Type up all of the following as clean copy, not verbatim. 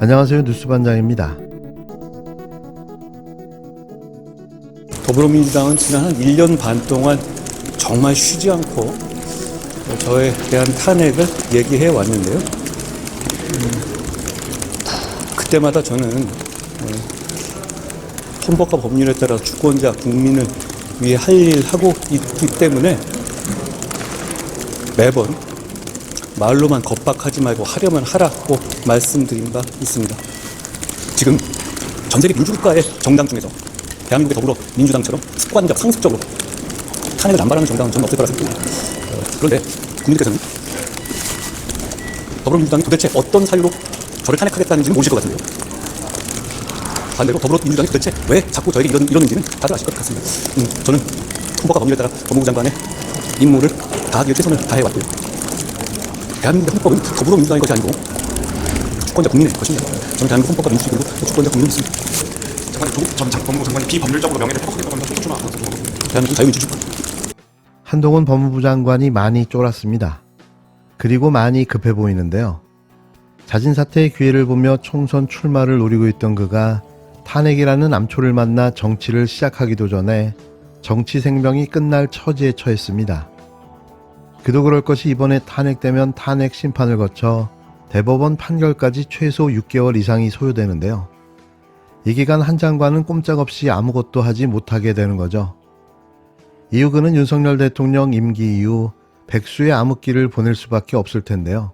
안녕하세요. 뉴스반장입니다. 더불어민주당은 지난 한 1년 반 동안 정말 쉬지 않고 저에 대한 탄핵을 얘기해 왔는데요. 그때마다 저는 헌법과 법률에 따라 주권자 국민을 위해 할 일 하고 있기 때문에 매번 말로만 겁박하지 말고 하려면 하라고 말씀드린 바 있습니다. 지금 전 세계 민주국가의 정당 중에서 대한민국의 더불어민주당처럼 습관적, 상습적으로 탄핵을 남발하는 정당은 저는 없을 거라 생각합니다. 그런데 국민들께서는 더불어민주당이 도대체 어떤 사유로 저를 탄핵하겠다는지는 모르실 것 같은데요. 반대로 더불어민주당이 도대체 왜 자꾸 저에게 이러는지는 다들 아실 것 같습니다. 저는 헌법과 법률에 따라 법무부 장관의 임무를 다하기 위해 최선을 다해왔고요. 대한민국의 헌법은 더불어민주당의 것이 아니고 주권자 국민의 것입니다. 저는 대한민국 헌법과 민주주의 그리고 주권자 국민을 믿습니다. 전 법무부 장관이 비법률적으로 명예를 회복하겠다고 하면 총수나 대한민국 자유민주주의. 한동훈 법무부 장관이 많이 쫄았습니다. 그리고 많이 급해 보이는데요. 자진 사퇴의 기회를 보며 총선 출마를 노리고 있던 그가 탄핵이라는 암초를 만나 정치를 시작하기도 전에 정치 생명이 끝날 처지에 처했습니다. 그도 그럴 것이 이번에 탄핵되면 탄핵 심판을 거쳐 대법원 판결까지 최소 6개월 이상이 소요되는데요. 이 기간 한 장관은 꼼짝없이 아무것도 하지 못하게 되는 거죠. 이후 그는 윤석열 대통령 임기 이후 백수의 암흑기를 보낼 수밖에 없을 텐데요.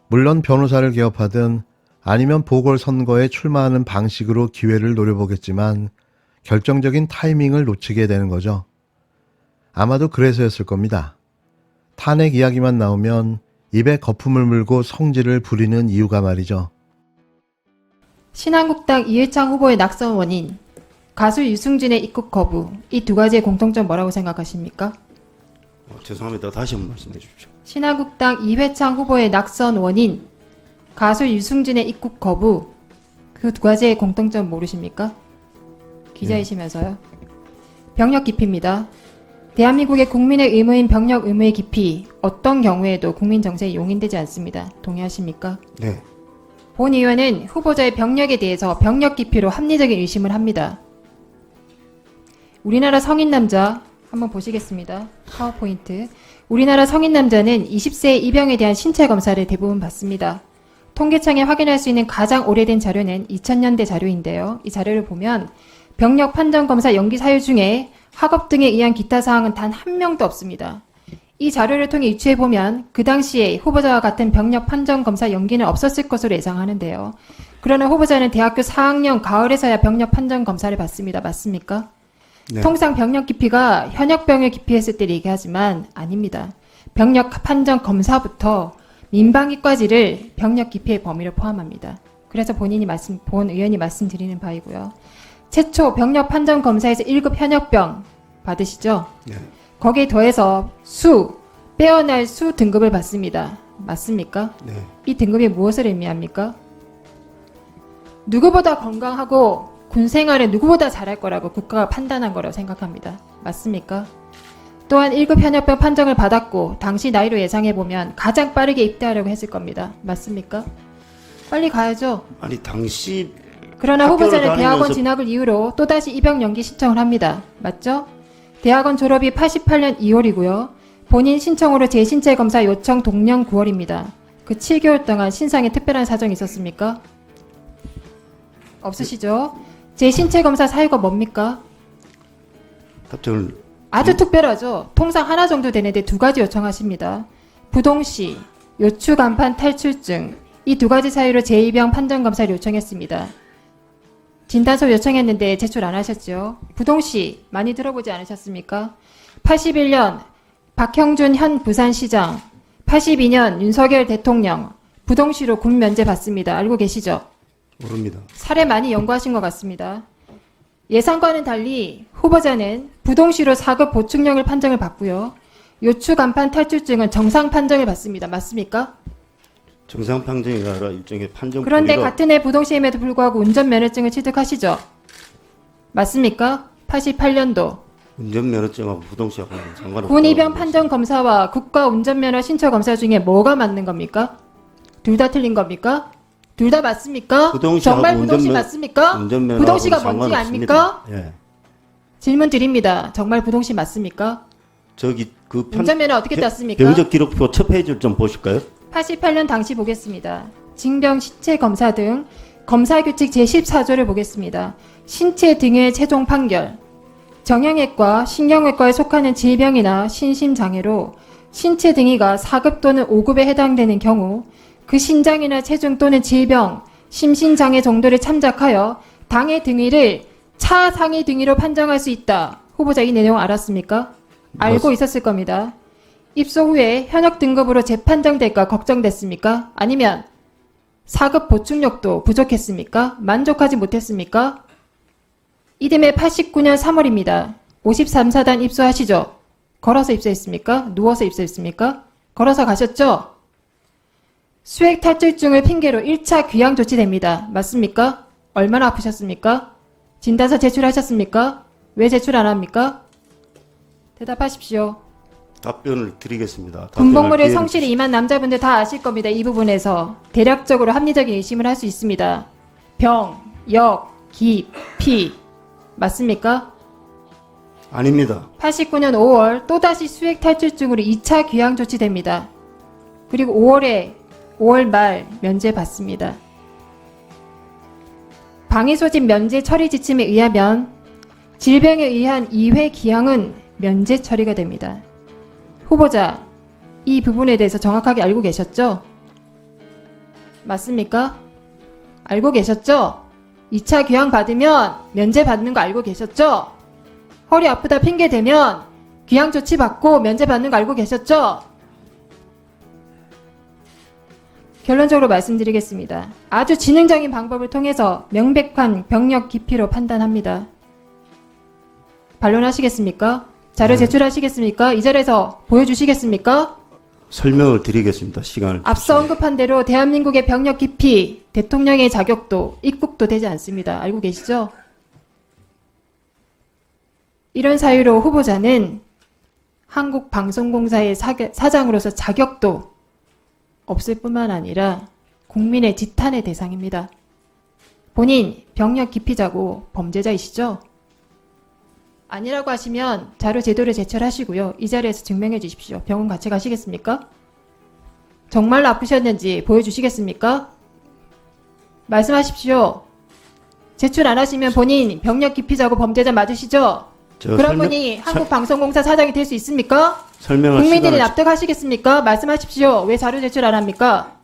물론 변호사를 개업하든 아니면 보궐선거에 출마하는 방식으로 기회를 노려보겠지만 결정적인 타이밍을 놓치게 되는 거죠. 아마도 그래서였을 겁니다. 탄핵 이야기만 나오면 입에 거품을 물고 성질을 부리는 이유가 말이죠. 신한국당 이해창 후보의 낙선 원인, 가수 유승준의 입국 거부, 이 두 가지의 공통점 뭐라고 생각하십니까? 죄송합니다. 다시 한번 말씀해 주십시오. 신한국당 이회창 후보의 낙선 원인, 가수 유승준의 입국 거부, 그 두 가지의 공통점 모르십니까? 기자이시면서요. 병력 기피입니다. 대한민국의 국민의 의무인 병력 의무의 기피, 어떤 경우에도 국민 정세에 용인되지 않습니다. 동의하십니까? 네. 본 의원은 후보자의 병력에 대해서 병력 기피로 합리적인 의심을 합니다. 우리나라 성인 남자 한번 보시겠습니다. 파워포인트. 우리나라 성인 남자는 20세 이병에 대한 신체 검사를 대부분 받습니다. 통계청에 확인할 수 있는 가장 오래된 자료는 2000년대 자료인데요. 이 자료를 보면 병력 판정 검사 연기 사유 중에 학업 등에 의한 기타 사항은 단 한 명도 없습니다. 이 자료를 통해 유추해보면 그 당시에 후보자와 같은 병력 판정 검사 연기는 없었을 것으로 예상하는데요. 그러나 후보자는 대학교 4학년 가을에서야 병력 판정 검사를 받습니다. 맞습니까? 네. 통상 병력 기피가 현역병을 기피했을 때 얘기하지만 아닙니다. 병력 판정 검사부터 민방위까지를 병력 기피의 범위로 포함합니다. 그래서 본 의원이 말씀드리는 바이고요. 최초 병력 판정 검사에서 1급 현역병 받으시죠? 네. 거기에 더해서 빼어날 수 등급을 받습니다. 맞습니까? 네. 이 등급이 무엇을 의미합니까? 누구보다 건강하고 군 생활을 누구보다 잘할 거라고 국가가 판단한 거라고 생각합니다. 맞습니까? 또한 1급 현역병 판정을 받았고 당시 나이로 예상해보면 가장 빠르게 입대하려고 했을 겁니다. 맞습니까? 빨리 가야죠. 아니 당시 그러나 후보자는 학교를 대학원 다니면서- 진학을 이유로 또다시 입영 연기 신청을 합니다. 맞죠? 대학원 졸업이 88년 2월이고요. 본인 신청으로 재신체 검사 요청 동년 9월입니다. 그 7개월 동안 신상에 특별한 사정이 있었습니까? 없으시죠? 재신체 검사 사유가 뭡니까? 답장을 아주 특별하죠. 통상 하나 정도 되는데 두 가지 요청하십니다. 부동시, 요추 간판 탈출증, 이 두 가지 사유로 제2병 판정 검사를 요청했습니다. 진단서 요청했는데 제출 안 하셨죠. 부동시 많이 들어보지 않으셨습니까? 81년 박형준 현 부산시장, 82년 윤석열 대통령 부동시로 군 면제 받습니다. 알고 계시죠? 모릅니다. 사례 많이 연구하신 것 같습니다. 예상과는 달리 후보자는 부동시로 4급 보충령을 판정을 받고요. 요추 간판 탈출증은 정상 판정을 받습니다. 맞습니까? 정상 판정이 아니라 일종의 판정. 그런데 보기로- 같은 해 부동시임에도 불구하고 운전면허증을 취득하시죠? 맞습니까? 88년도 운전면허증하고 부동시하고 상관없다. 군 입영 판정 검사와 국가 운전면허 신청 검사 중에 뭐가 맞는 겁니까? 둘 다 틀린 겁니까? 둘 다 맞습니까? 부동시하고 정말 부동시 운전면- 맞습니까? 운전면허하고는 부동시가 뭔지 상관없습니다. 압니까? 예. 질문 드립니다. 정말 부동시 맞습니까? 저기 그 운전면허 어떻게 땄습니까? 병적 기록표 첫 페이지를 좀 보실까요? 88년 당시 보겠습니다. 징병 신체 검사 등 검사규칙 제14조를 보겠습니다. 신체 등의 최종 판결. 정형외과, 신경외과에 속하는 질병이나 신심장애로 신체 등위가 4급 또는 5급에 해당되는 경우 그 신장이나 체중 또는 질병, 심신장애 정도를 참작하여 당의 등위를 차상위 등위로 판정할 수 있다. 후보자 이 내용 알았습니까? 알고 있었을 겁니다. 입소 후에 현역 등급으로 재판정될까 걱정됐습니까? 아니면 4급 보충력도 부족했습니까? 만족하지 못했습니까? 이듬해 89년 3월입니다. 53사단 입소하시죠? 걸어서 입소했습니까? 누워서 입소했습니까? 걸어서 가셨죠? 수액 탈출증을 핑계로 1차 귀향 조치됩니다. 맞습니까? 얼마나 아프셨습니까? 진단서 제출하셨습니까? 왜 제출 안 합니까? 대답하십시오. 답변을 드리겠습니다. 군복무를 답변할 성실히 기회를 임한 남자분들 다 아실 겁니다. 이 부분에서 대략적으로 합리적인 의심을 할 수 있습니다. 병, 역, 기, 피 맞습니까? 아닙니다. 89년 5월 또다시 수액 탈출증으로 2차 귀향 조치됩니다. 그리고 5월 말 면제 받습니다. 방위 소집 면제 처리 지침에 의하면 질병에 의한 2회 귀향은 면제 처리가 됩니다. 후보자, 이 부분에 대해서 정확하게 알고 계셨죠? 맞습니까? 알고 계셨죠? 2차 귀향 받으면 면제 받는 거 알고 계셨죠? 허리 아프다 핑계 대면 귀향 조치 받고 면제 받는 거 알고 계셨죠? 결론적으로 말씀드리겠습니다. 아주 지능적인 방법을 통해서 명백한 병력 기피로 판단합니다. 반론하시겠습니까? 자료 제출하시겠습니까? 이 자리에서 보여주시겠습니까? 설명을 드리겠습니다. 시간을 앞서 주시면. 언급한 대로 대한민국의 병력 기피, 대통령의 자격도, 입국도 되지 않습니다. 알고 계시죠? 이런 사유로 후보자는 한국방송공사의 사장으로서 자격도 없을 뿐만 아니라 국민의 지탄의 대상입니다. 본인 병력 기피자고 범죄자이시죠? 아니라고 하시면 자료 제도를 제출하시고요. 이 자리에서 증명해 주십시오. 병원 같이 가시겠습니까? 정말로 아프셨는지 보여주시겠습니까? 말씀하십시오. 제출 안 하시면 본인 병력 기피자고 범죄자 맞으시죠? 저 그런 분이 한국방송공사 사장이 될 수 있습니까? 설명할 국민들이 시간을 납득하시겠습니까? 말씀하십시오. 왜 자료 제출 안 합니까?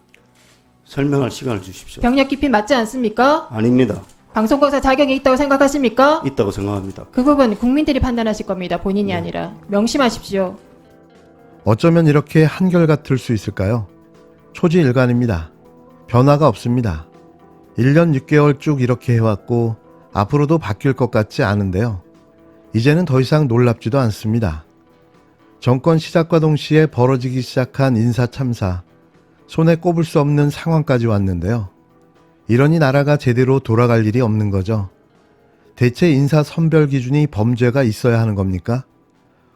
설명할 시간을 주십시오. 병력 기피 맞지 않습니까? 아닙니다. 방송공사 자격이 있다고 생각하십니까? 있다고 생각합니다. 그 부분 국민들이 판단하실 겁니다. 본인이 아니라. 명심하십시오. 어쩌면 이렇게 한결같을 수 있을까요? 초지일관입니다. 변화가 없습니다. 1년 6개월 쭉 이렇게 해왔고 앞으로도 바뀔 것 같지 않은데요. 이제는 더 이상 놀랍지도 않습니다. 정권 시작과 동시에 벌어지기 시작한 인사참사, 손에 꼽을 수 없는 상황까지 왔는데요. 이러니 나라가 제대로 돌아갈 일이 없는 거죠. 대체 인사 선별 기준이 범죄가 있어야 하는 겁니까?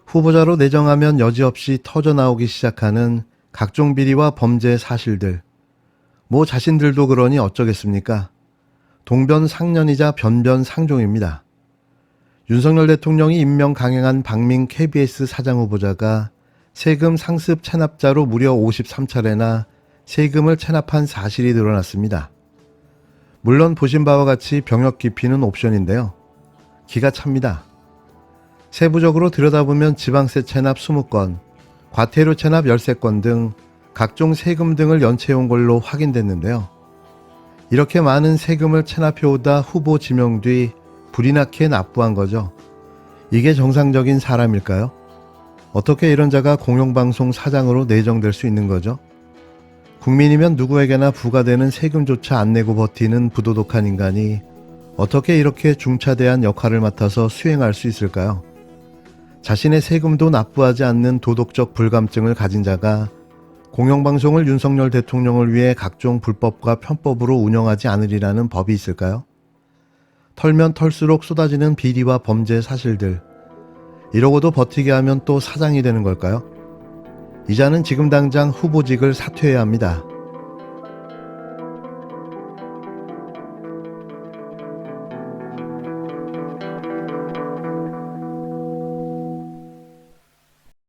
후보자로 내정하면 여지없이 터져나오기 시작하는 각종 비리와 범죄 사실들. 뭐 자신들도 그러니 어쩌겠습니까? 동변상련이자 변변상종입니다. 윤석열 대통령이 임명 강행한 박민 KBS 사장 후보자가 세금 상습 체납자로 무려 53차례나 세금을 체납한 사실이 드러났습니다. 물론 보신 바와 같이 병역 기피는 옵션인데요. 기가 찹니다. 세부적으로 들여다보면 지방세 체납 20건, 과태료 체납 13건 등 각종 세금 등을 연체해온 걸로 확인됐는데요. 이렇게 많은 세금을 체납해오다 후보 지명 뒤 불이 나게 납부한 거죠. 이게 정상적인 사람일까요? 어떻게 이런 자가 공영방송 사장으로 내정될 수 있는 거죠? 국민이면 누구에게나 부과되는 세금조차 안 내고 버티는 부도덕한 인간이 어떻게 이렇게 중차대한 역할을 맡아서 수행할 수 있을까요? 자신의 세금도 납부하지 않는 도덕적 불감증을 가진 자가 공영방송을 윤석열 대통령을 위해 각종 불법과 편법으로 운영하지 않으리라는 법이 있을까요? 털면 털수록 쏟아지는 비리와 범죄 사실들. 이러고도 버티게 하면 또 사장이 되는 걸까요? 이자는 지금 당장 후보직을 사퇴해야 합니다.